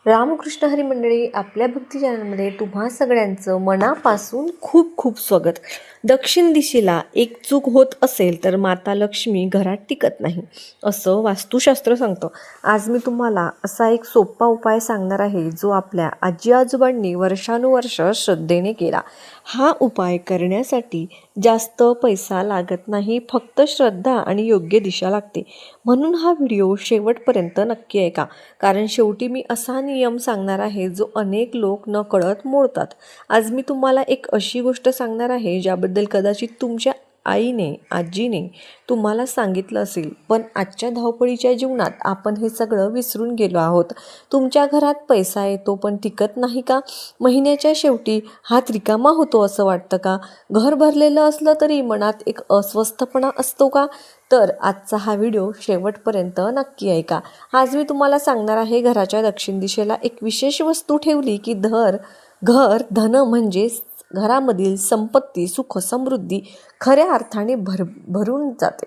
रामकृष्ण हरी मंडळी, आपल्या भक्ती चॅनलमध्ये तुम्हा सगळ्यांचं मनापासून खूप खूप स्वागत. दक्षिण दिशेला एक चूक होत असेल तर माता लक्ष्मी घरात टिकत नाही असं वास्तुशास्त्र सांगतं. आज मी तुम्हाला असा एक सोपा उपाय सांगणार आहे जो आपल्या आजी आजोबांनी वर्षानुवर्ष श्रद्धेने केला. हा उपाय करण्यासाठी जास्त पैसा लागत नाही, फक्त श्रद्धा आणि योग्य दिशा लागते. म्हणून हा व्हिडिओ शेवटपर्यंत नक्की ऐका, कारण शेवटी मी असा नियम सांगणार आहे जो अनेक लोक न कळत मोडतात. आज मी तुम्हाला एक अशी गोष्ट सांगणार आहे ज्याबद्दल कदाचित तुमच्या आईने आजीने तुम्हाला सांगितलं असेल, पण आजच्या धावपळीच्या जीवनात आपण हे सगळं विसरून गेलो आहोत. तुमच्या घरात पैसा येतो पण टिकत नाही का? महिन्याच्या शेवटी हात रिकामा होतो असं वाटतं का? घर भरलेलं असलं तरी मनात एक अस्वस्थपणा असतो का? तर आजचा हा व्हिडिओ शेवटपर्यंत नक्की ऐका. आज मी तुम्हाला सांगणार आहे, घराच्या दक्षिण दिशेला एक विशेष वस्तू ठेवली की घर धन म्हणजे घरामधील संपत्ती, सुख, समृद्धी खऱ्या अर्थाने भरून जाते.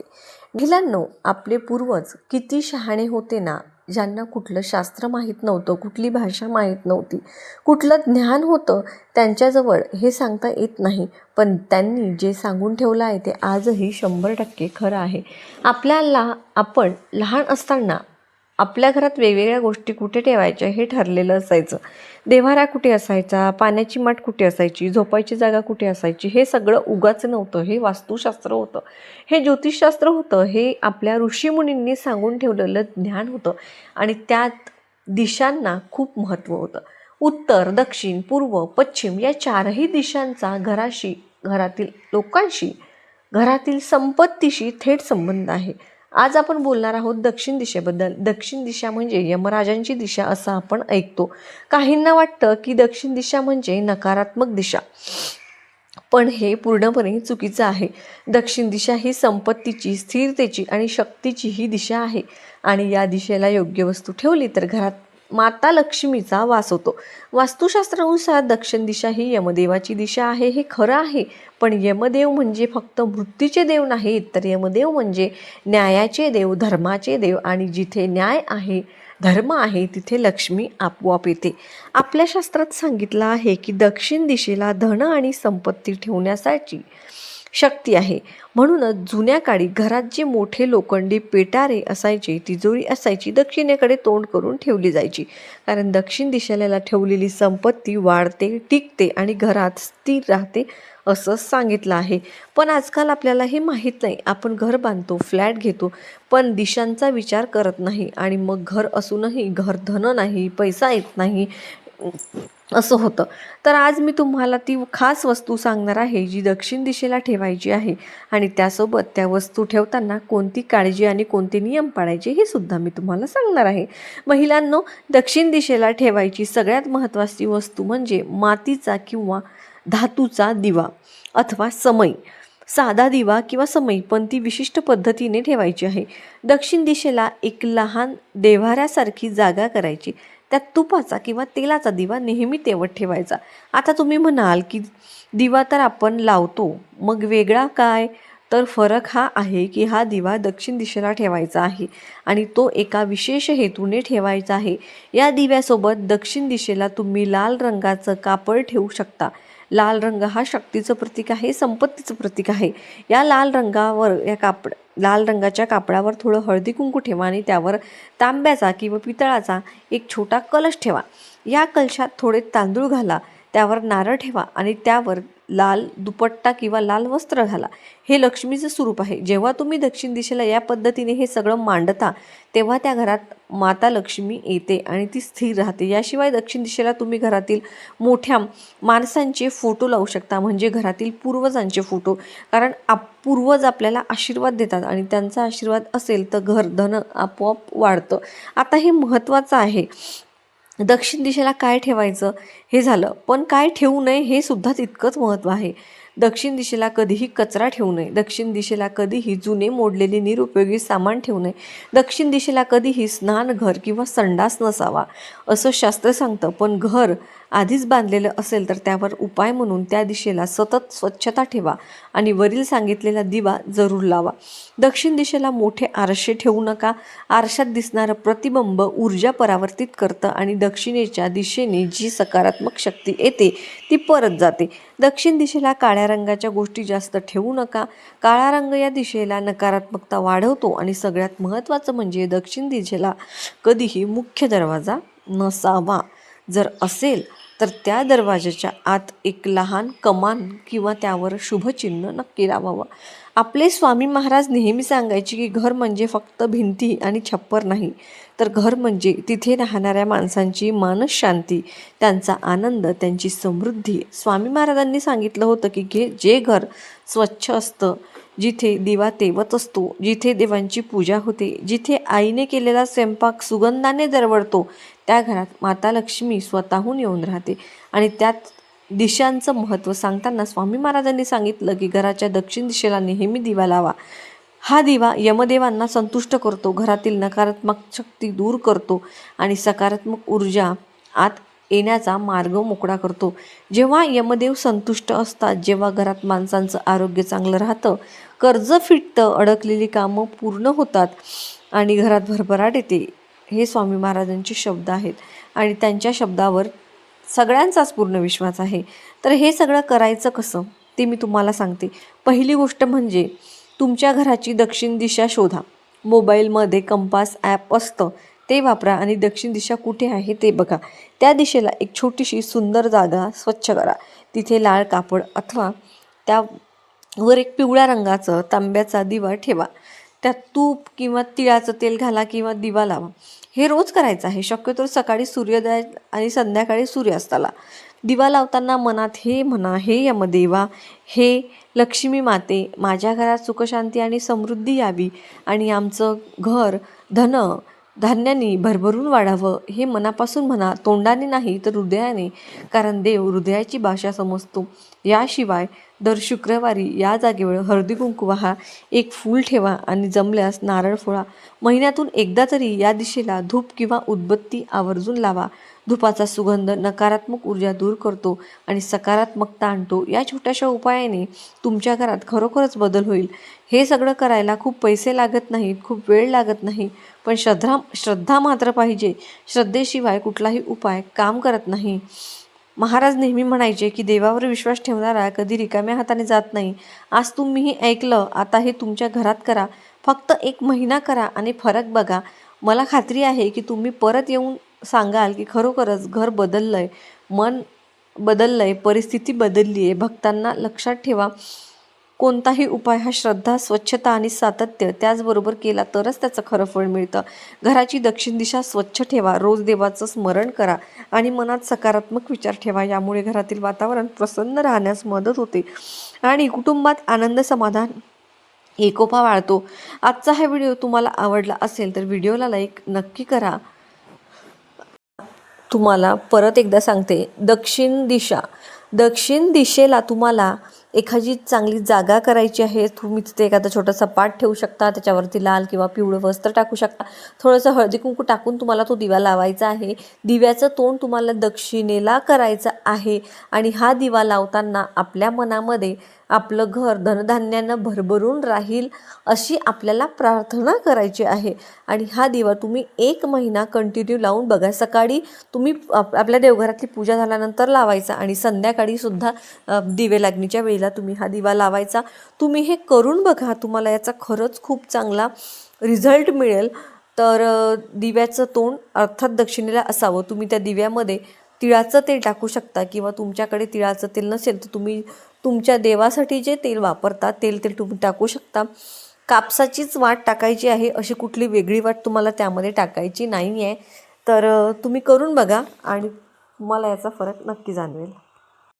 महिलांनो, आपले पूर्वज किती शहाणे होते ना, ज्यांना कुठलं शास्त्र माहीत नव्हतं, कुठली भाषा माहीत नव्हती, कुठलं ज्ञान होतं त्यांच्याजवळ हे सांगता येत नाही, पण त्यांनी जे सांगून ठेवलं आहे ते आजही 100% खरं आहे. आपण लहान असताना आपल्या घरात वेगवेगळ्या गोष्टी कुठे ठेवायच्या हे ठरलेलं असायचं. देव्हारा कुठे असायचा, पाण्याची माठ कुठे असायची, झोपायची जागा कुठे असायची, हे सगळं उगाच नव्हतं. हे वास्तुशास्त्र होतं, हे ज्योतिषशास्त्र होतं, हे आपल्या ऋषीमुनींनी सांगून ठेवलेलं ज्ञान होतं. आणि त्यात दिशांना खूप महत्त्व होतं. उत्तर, दक्षिण, पूर्व, पश्चिम या चारही दिशांचा घरातील लोकांशी, घरातील संपत्तीशी थेट संबंध आहे. आज आपण बोलणार आहोत दक्षिण दिशेबद्दल. दक्षिण दिशा म्हणजे यमराजांची दिशा असं आपण ऐकतो. काहींना वाटतं की दक्षिण दिशा म्हणजे नकारात्मक दिशा, पण हे पूर्णपणे चुकीचं आहे. दक्षिण दिशा ही संपत्तीची, स्थिरतेची आणि शक्तीची ही दिशा आहे. आणि या दिशेला योग्य वस्तू ठेवली तर घरात माता लक्ष्मीचा वास होतो. वास्तुशास्त्रानुसार दक्षिण दिशा ही यमदेवाची दिशा आहे, हे खरं आहे. पण यमदेव म्हणजे फक्त मृत्यूचे देव नाहीत, तर यमदेव म्हणजे न्यायाचे देव, धर्माचे देव. आणि जिथे न्याय आहे, धर्म आहे, तिथे लक्ष्मी आपोआप येते. आपल्या शास्त्रात सांगितलं आहे की दक्षिण दिशेला धन आणि संपत्ती ठेवण्यासाठी शक्ती आहे. म्हणूनच जुन्या काळी घरात जे मोठे लोखंडी पेटारे असायचे, तिजोरी असायची, दक्षिणेकडे तोंड करून ठेवली जायची. कारण दक्षिण दिशेला ठेवलेली संपत्ती वाढते, टिकते आणि घरात स्थिर राहते असं सांगितलं आहे. पण आजकाल आपल्याला हे माहीत नाही. आपण घर बांधतो, फ्लॅट घेतो, पण दिशांचा विचार करत नाही. आणि मग घर असूनही घर धन नाही, पैसा येत नाही असं होतं. तर आज मी तुम्हाला ती खास वस्तू सांगणार आहे जी दक्षिण दिशेला ठेवायची आहे. आणि त्यासोबत त्या वस्तू ठेवताना कोणती काळजी आणि कोणते नियम पाळायचे हे सुद्धा मी तुम्हाला सांगणार आहे. महिलांनो, दक्षिण दिशेला ठेवायची सगळ्यात महत्त्वाची वस्तू म्हणजे मातीचा किंवा धातूचा दिवा अथवा समई. साधा दिवा किंवा समई, पण ती विशिष्ट पद्धतीने ठेवायची आहे. दक्षिण दिशेला एक लहान देव्हाऱ्यासारखी जागा करायची. त्यात तुपाचा किंवा तेलाचा दिवा नेहमी तेवत ठेवायचा. आता तुम्ही म्हणाल की दिवा तर आपण लावतो, मग वेगळा काय? तर फरक हा आहे की हा दिवा दक्षिण दिशेला ठेवायचा आहे आणि तो एका विशेष हेतूने ठेवायचा आहे. या दिव्यासोबत दक्षिण दिशेला तुम्ही लाल रंगाचं कापड ठेवू शकता. लाल रंग हा शक्तीचं प्रतीक आहे, संपत्तीचं प्रतीक आहे. या लाल रंगाच्या कापडावर थोडं हळदी कुंकू ठेवा आणि त्यावर तांब्याचा किंवा पितळाचा एक छोटा कलश ठेवा. या कलशात थोडे तांदूळ घाला, त्यावर नारळ ठेवा आणि त्यावर लाल दुपट्टा किंवा लाल वस्त्र घाला. हे लक्ष्मीचं स्वरूप आहे. जेव्हा तुम्ही दक्षिण दिशेला या पद्धतीने हे सगळं मांडता, तेव्हा त्या घरात माता लक्ष्मी येते आणि ती स्थिर राहते. याशिवाय दक्षिण दिशेला तुम्ही घरातील मोठ्या माणसांचे फोटो लावू शकता, म्हणजे घरातील पूर्वजांचे फोटो. कारण पूर्वज आपल्याला आशीर्वाद देतात आणि त्यांचा आशीर्वाद असेल तर घर धन आपोआप वाढतं. आता हे महत्त्वाचं आहे. दक्षिण दिशेला काय ठेवायचं हे झालं, पण काय ठेवू नये हे सुद्धा तितकंच महत्त्व आहे. दक्षिण दिशेला कधीही कचरा ठेवू नये. दक्षिण दिशेला कधीही जुने मोडलेले निरुपयोगी सामान ठेवू नये. दक्षिण दिशेला कधीही स्नानघर किंवा संडास नसावा असं शास्त्र सांगतं. पण घर आधीच बांधलेलं असेल तर त्यावर उपाय म्हणून त्या दिशेला सतत स्वच्छता ठेवा आणि वरील सांगितलेला दिवा जरूर लावा. दक्षिण दिशेला मोठे आरसे ठेवू नका. आरशात दिसणारं प्रतिबिंब ऊर्जा परावर्तित करतं आणि दक्षिणेच्या दिशेने जी सकारात्मक शक्ती येते ती परत जाते. दक्षिण दिशेला काळ्या रंगाच्या गोष्टी जास्त ठेवू नका. काळा रंग या दिशेला नकारात्मकता वाढवतो आणि सगळ्यात महत्त्वाचं म्हणजे दक्षिण दिशेला कधीही मुख्य दरवाजा नसावा. जर असेल तर त्या दरवाजाच्या आत एक लहान कमान किंवा त्यावर शुभचिन्ह नक्की लावावं. आपले स्वामी महाराज नेहमी सांगायचे की घर म्हणजे फक्त भिंती आणि छप्पर नाही, तर घर म्हणजे तिथे राहणाऱ्या माणसांची मानसशांती, त्यांचा आनंद, त्यांची समृद्धी. स्वामी महाराजांनी सांगितलं होतं की जे घर स्वच्छ असतं, जिथे दिवा तेवत असतो, जिथे देवांची पूजा होते, जिथे आईने केलेला स्वयंपाक सुगंधाने दरवळतो, त्या घरात माता लक्ष्मी स्वतःहून येऊन राहते. आणि त्यात दिशांचं महत्त्व सांगताना स्वामी महाराजांनी सांगितलं की घराच्या दक्षिण दिशेला नेहमी दिवा लावा. हा दिवा यमदेवांना संतुष्ट करतो, घरातील नकारात्मक शक्ती दूर करतो आणि सकारात्मक ऊर्जा आत येण्याचा मार्ग मोकळा करतो. जेव्हा यमदेव संतुष्ट असतात, जेव्हा घरात माणसांचं आरोग्य चांगलं राहतं, कर्ज फिटतं, अडकलेली कामं पूर्ण होतात आणि घरात भरभराट येते. हे स्वामी महाराजांचे शब्द आहेत आणि त्यांच्या शब्दावर सगळ्यांचाच पूर्ण विश्वास आहे. तर हे सगळं करायचं कसं ते मी तुम्हाला सांगते. पहिली गोष्ट म्हणजे तुमच्या घराची दक्षिण दिशा शोधा. मोबाईलमध्ये कंपास ॲप असतं, ते वापरा आणि दक्षिण दिशा कुठे आहे ते बघा. त्या दिशेला एक छोटीशी सुंदर जागा स्वच्छ करा. तिथे लाल कापड अथवा त्यावर एक पिवळ्या रंगाचं तांब्याचा दिवा ठेवा. त्यात तूप किंवा तिळाचं तेल घाला किंवा दिवा लावा. हे रोज करायचं आहे. शक्यतो सकाळी सूर्योदय आणि संध्याकाळी सूर्यास्ताला. दिवा लावताना मनात हे म्हणा, हे यमदेवा, हे लक्ष्मी माते, माझ्या घरात सुखशांती आणि समृद्धी यावी आणि आमचं घर धान्याने भरभरून वाढावं. हे मनापासून म्हणा, तोंडाने नाही तर हृदयाने, कारण देव हृदयाची भाषा समजतो. याशिवाय दर शुक्रवारी या जागेवर हळदी कुंकू वाहा, एक फूल ठेवा आणि जमल्यास नारळ फोडा. महिन्यातून एकदा तरी या दिशेला धूप किंवा उदबत्ती आवर्जून लावा. धुपाचा सुगंध नकारात्मक ऊर्जा दूर करतो आणि सकारात्मकता आणतो. या छोट्याशा उपायाने तुमच्या घरात खरोखरच बदल होईल. हे सगळं करायला खूप पैसे लागत नाहीत, खूप वेळ लागत नाही, पण श्रद्धा मात्र पाहिजे. श्रद्धेशिवाय कुठलाही उपाय काम करत नाही. महाराज नेहमी म्हणायचे की देवावर विश्वास ठेवणारा कधी रिकाम्या हाताने जात नाही. आज तुम्हीही ऐकलं, आता हे तुमच्या घरात करा. फक्त 1 महिना करा आणि फरक बघा. मला खात्री आहे की तुम्ही परत येऊन सांगाल की खरोखरच घर बदललंय, मन बदललंय, परिस्थिती बदलली आहे. भक्तांना लक्षात ठेवा, कोणताही उपाय हा श्रद्धा, स्वच्छता आणि सातत्य त्याचबरोबर केला तरच त्याचं खरं फळ मिळतं. घराची दक्षिण दिशा स्वच्छ ठेवा, रोज देवाचं स्मरण करा आणि मनात सकारात्मक विचार ठेवा. यामुळे घरातील वातावरण प्रसन्न राहण्यास मदत होते आणि कुटुंबात आनंद, समाधान, एकोपा वाढतो. आजचा हा व्हिडिओ तुम्हाला आवडला असेल तर व्हिडिओला लाईक नक्की करा. तुम्हाला परत एकदा सांगते, दक्षिण दिशेला तुम्हाला एखादी चांगली जागा करायची आहे. तुम्ही तिथे एखादा छोटासा पाट ठेवू शकता, त्याच्यावरती लाल किंवा पिवळं वस्त्र टाकू शकता. थोडंसं हळदी कुंकू टाकून तुम्हाला तो दिवा लावायचा आहे. दिव्याचं तोंड तुम्हाला दक्षिणेला करायचं आहे आणि हा दिवा लावताना आपल्या मनामध्ये आपलं घर धनधान्यानं भरभरून राहील अशी आपल्याला प्रार्थना करायची आहे. आणि हा दिवा तुम्ही 1 महिना कंटिन्यू लावून बघा. सकाळी तुम्ही आपल्या देवघरातली पूजा झाल्यानंतर लावायचा आणि संध्याकाळी सुद्धा दिवे लागणीच्या वेळेला तुम्ही हा दिवा लावायचा. तुम्ही हे करून बघा, तुम्हाला याचा खरंच खूप चांगला रिझल्ट मिळेल. तर दिव्याचं तोंड अर्थात दक्षिणेला असावं. तुम्ही त्या दिव्यामध्ये तिळाचं तेल टाकू शकता किंवा तुमच्याकडे तिळाचं तेल नसेल तर तुम्ही तुमच्या देवासाठी जे तेल वापरता तेल तुम्ही टाकू शकता. कापसाचीच वाट टाकायची आहे, अशी कुठली वेगळी वाट तुम्हाला त्यामध्ये टाकायची नाही आहे. तर तुम्ही करून बघा आणि तुम्हाला याचा फरक नक्की जाणवेल.